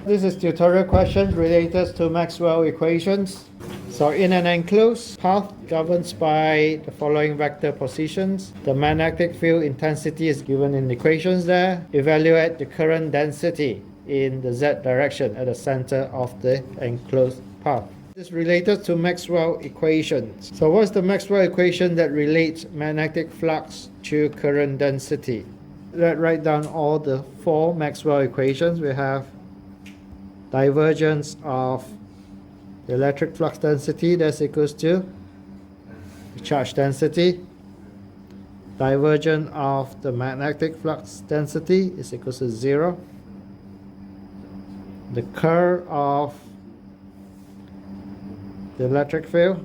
This is tutorial question related to Maxwell equations. So in an enclosed path governed by the following vector positions, the magnetic field intensity is given in the equations there. Evaluate the current density in the z direction at the center of the enclosed path. This is related to Maxwell equations. So what's the Maxwell equation that relates magnetic flux to current density? Let's write down all the four Maxwell equations. We have divergence of the electric flux density, that's equals to the charge density. Divergence of the magnetic flux density is equals to 0. The curl of the electric field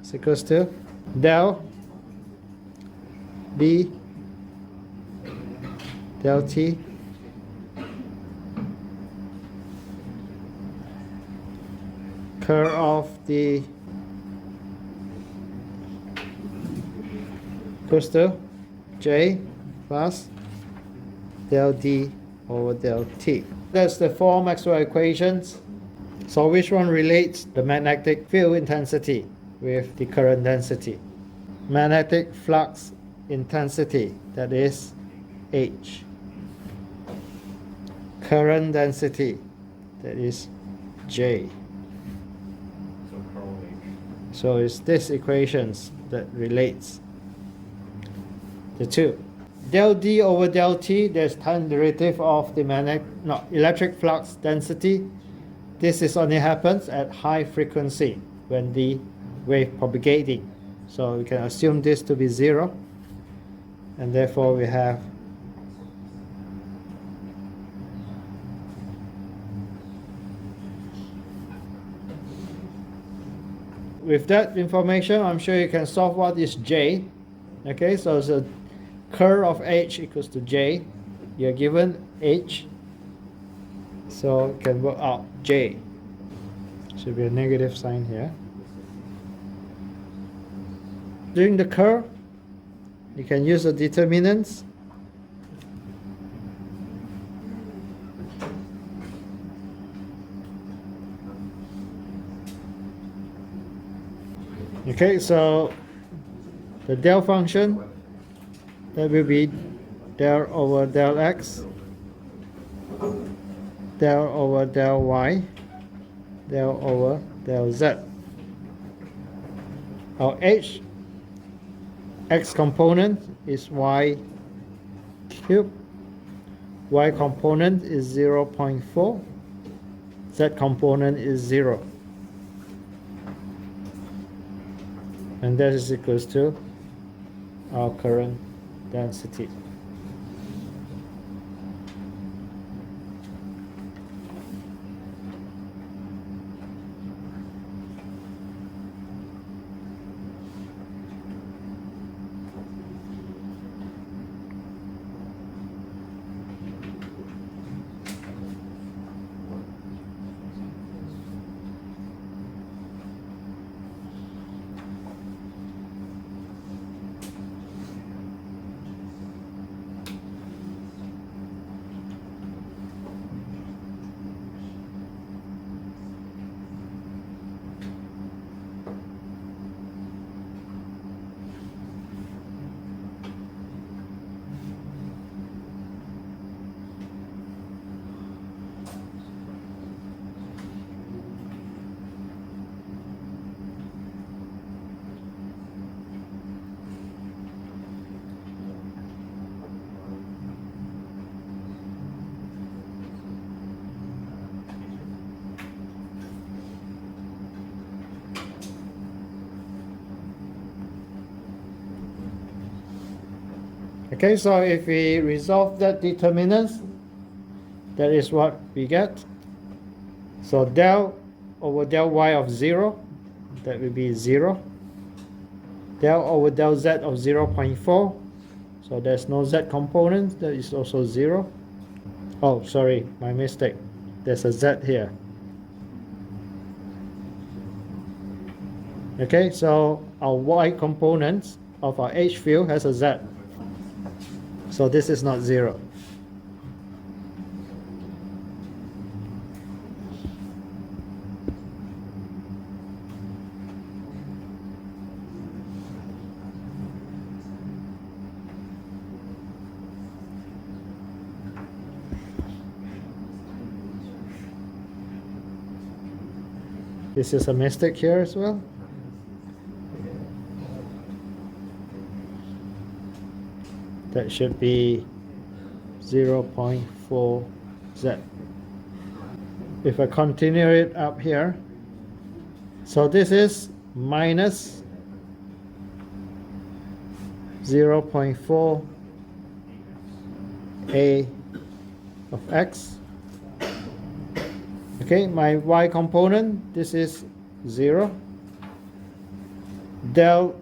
is equals to del B del T curl of the crystal J plus del D over del T. That's the four Maxwell equations. So which one relates the magnetic field intensity with the current density? Magnetic flux intensity, that is H. Current density, that is J. So it's this equations that relates the two. Del D over del T, there's time derivative of the electric flux density. This is only happens at high frequency when the wave propagating. So we can assume this to be 0, and therefore we have with that information, I'm sure you can solve what is J. Okay, so the curl of H equals to J. You're given H, so you can work out J. Should be a negative sign here. During the curl, you can use the determinants. Okay, so the del function, that will be del over del x, del over del y, del over del z. Our h, x component is y cubed, y component is 0.4, z component is 0. And that is equals to our current density. Okay, so if we resolve that determinants, that is what we get. So del over del y of 0, that will be 0. Del over del z of 0.4, so there's no z component, that is also 0. Oh, sorry, my mistake. There's a z here. Okay, so our y component of our H field has a z. So this is not 0. This is a mistake here as well. That should be 0.4 Z. If I continue it up here, so this is minus 0.4 A of X. Okay, my Y component, this is 0. Del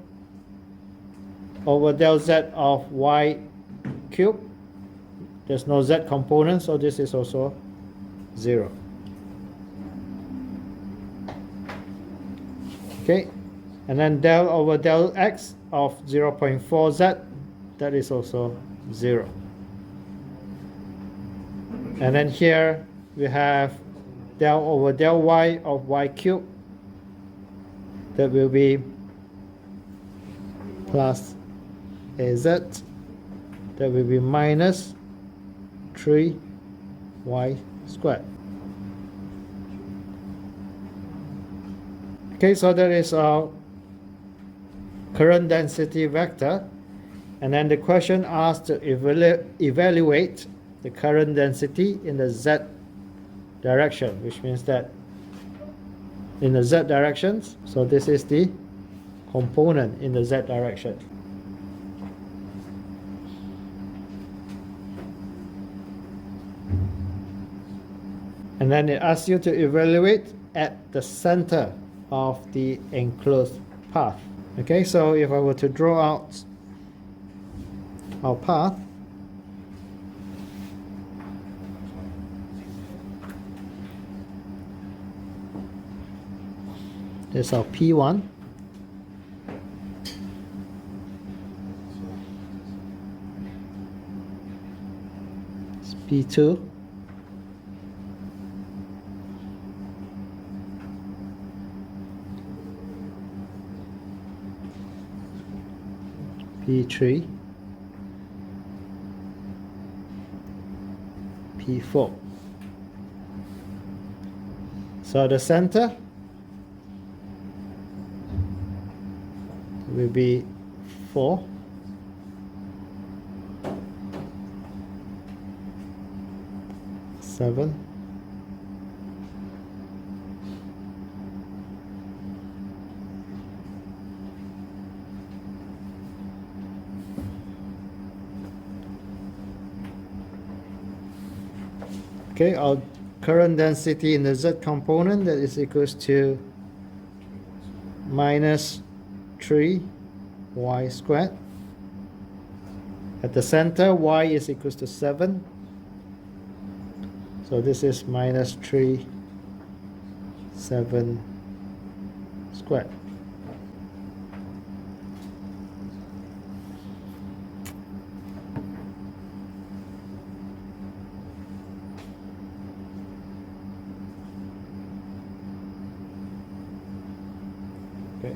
over del Z of Y cubed. There's no Z component, so this is also 0. Okay, and then del over del X of 0.4 Z, that is also 0. And then here we have del over del Y of Y cubed, that will be plus AZ, that will be minus 3Y squared. Okay, so that is our current density vector, and then the question asks to evaluate the current density in the Z direction, which means that in the Z directions, so this is the component in the Z direction. And then it asks you to evaluate at the center of the enclosed path. Okay, so if I were to draw out our path, this is our P1. It's P2. P3, P4. So the center will be 4. Seven. Okay, our current density in the Z component, that is equals to minus 3Y squared. At the center, Y is equals to 7. So this is minus 7 squared. Okay.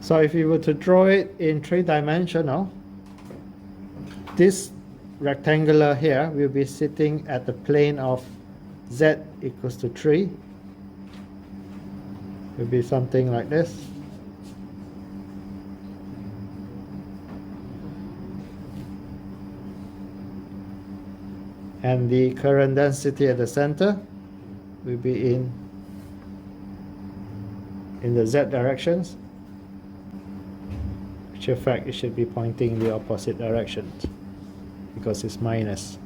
So if you were to draw it in 3-dimensional, this rectangular here will be sitting at the plane of Z equals to 3. It will be something like this. And the current density at the center will be in the Z directions. In fact, it should be pointing in the opposite direction because it's minus.